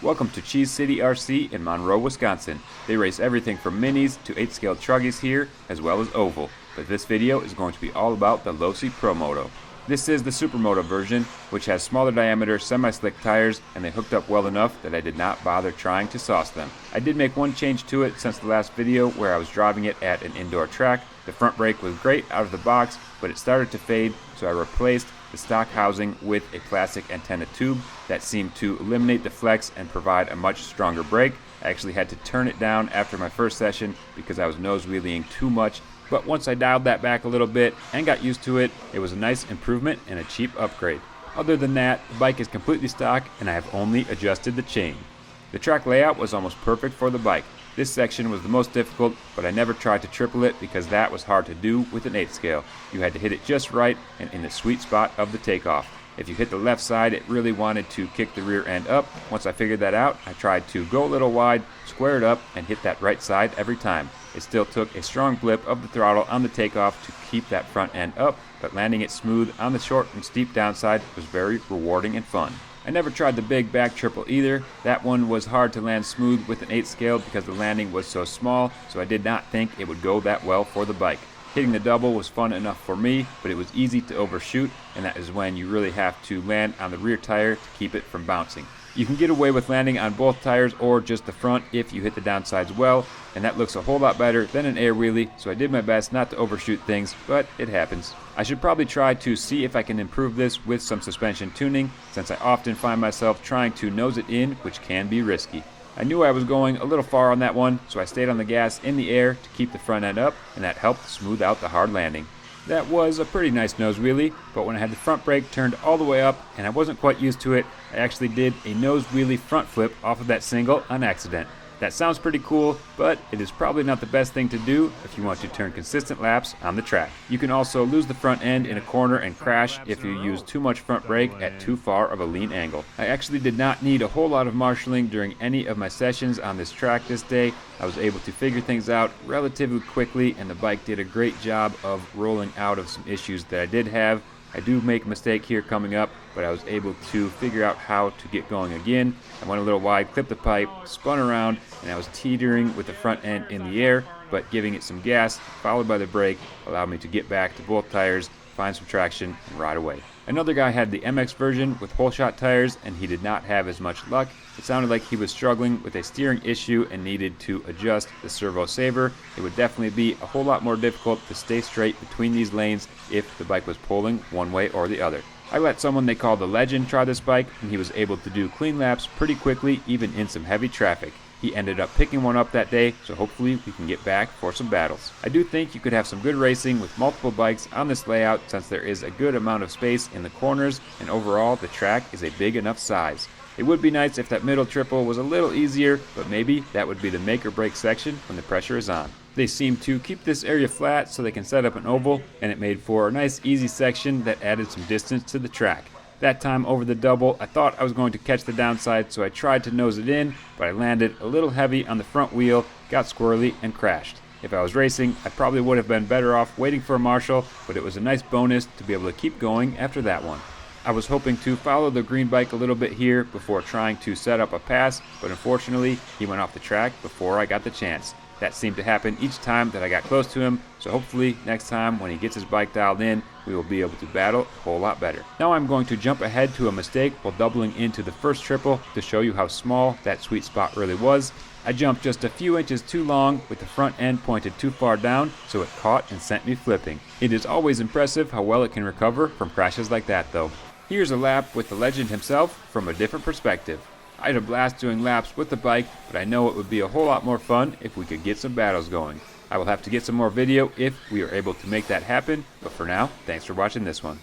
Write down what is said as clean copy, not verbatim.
Welcome to Cheese City RC in Monroe, Wisconsin. They race everything from minis to 8-scale truggies here, as well as oval. But this video is going to be all about the Losi Promoto. This is the Supermoto version, which has smaller diameter semi-slick tires, and they hooked up well enough that I did not bother trying to sauce them. I did make one change to it since the last video where I was driving it at an indoor track. The front brake was great out of the box, but it started to fade, so I replaced the stock housing with a plastic antenna tube that seemed to eliminate the flex and provide a much stronger brake. I actually had to turn it down after my first session because I was nose wheeling too much, but once I dialed that back a little bit and got used to it, it was a nice improvement and a cheap upgrade. Other than that, the bike is completely stock and I have only adjusted the chain. The track layout was almost perfect for the bike. This section was the most difficult, but I never tried to triple it because that was hard to do with an 8 scale. You had to hit it just right and in the sweet spot of the takeoff. If you hit the left side, it really wanted to kick the rear end up. Once I figured that out, I tried to go a little wide, square it up, and hit that right side every time. It still took a strong blip of the throttle on the takeoff to keep that front end up, but landing it smooth on the short and steep downside was very rewarding and fun. I never tried the big back triple either. That one was hard to land smooth with an 8 scale because the landing was so small, so I did not think it would go that well for the bike. Hitting the double was fun enough for me, but it was easy to overshoot, and that is when you really have to land on the rear tire to keep it from bouncing. You can get away with landing on both tires or just the front if you hit the downsides well, and that looks a whole lot better than an air wheelie, so I did my best not to overshoot things, but it happens. I should probably try to see if I can improve this with some suspension tuning, since I often find myself trying to nose it in, which can be risky. I knew I was going a little far on that one, so I stayed on the gas in the air to keep the front end up, and that helped smooth out the hard landing. That was a pretty nice nose wheelie, but when I had the front brake turned all the way up and I wasn't quite used to it, I actually did a nose wheelie front flip off of that single on accident. That sounds pretty cool, but it is probably not the best thing to do if you want to turn consistent laps on the track. You can also lose the front end in a corner and crash if you use too much front brake at too far of a lean angle. I actually did not need a whole lot of marshalling during any of my sessions on this track this day. I was able to figure things out relatively quickly, and the bike did a great job of rolling out of some issues that I did have. I do make a mistake here coming up, but I was able to figure out how to get going again. I went a little wide, clipped the pipe, spun around, and I was teetering with the front end in the air, but giving it some gas, followed by the brake, allowed me to get back to both tires, find some traction, and ride away. Another guy had the MX version with hole shot tires, and he did not have as much luck. It sounded like he was struggling with a steering issue and needed to adjust the servo saver. It would definitely be a whole lot more difficult to stay straight between these lanes if the bike was pulling one way or the other. I let someone they call the Legend try this bike, and he was able to do clean laps pretty quickly, even in some heavy traffic. He ended up picking one up that day, so hopefully we can get back for some battles. I do think you could have some good racing with multiple bikes on this layout since there is a good amount of space in the corners, and overall the track is a big enough size. It would be nice if that middle triple was a little easier, but maybe that would be the make or break section when the pressure is on. They seem to keep this area flat so they can set up an oval, and it made for a nice easy section that added some distance to the track. That time over the double, I thought I was going to catch the downside, so I tried to nose it in, but I landed a little heavy on the front wheel, got squirrely, and crashed. If I was racing, I probably would have been better off waiting for a marshal, but it was a nice bonus to be able to keep going after that one. I was hoping to follow the green bike a little bit here before trying to set up a pass, but unfortunately, he went off the track before I got the chance. That seemed to happen each time that I got close to him, so hopefully next time when he gets his bike dialed in, we will be able to battle a whole lot better. Now I'm going to jump ahead to a mistake while doubling into the first triple to show you how small that sweet spot really was. I jumped just a few inches too long with the front end pointed too far down, so it caught and sent me flipping. It is always impressive how well it can recover from crashes like that though. Here's a lap with the Legend himself from a different perspective. I had a blast doing laps with the bike, but I know it would be a whole lot more fun if we could get some battles going. I will have to get some more video if we are able to make that happen, but for now, thanks for watching this one.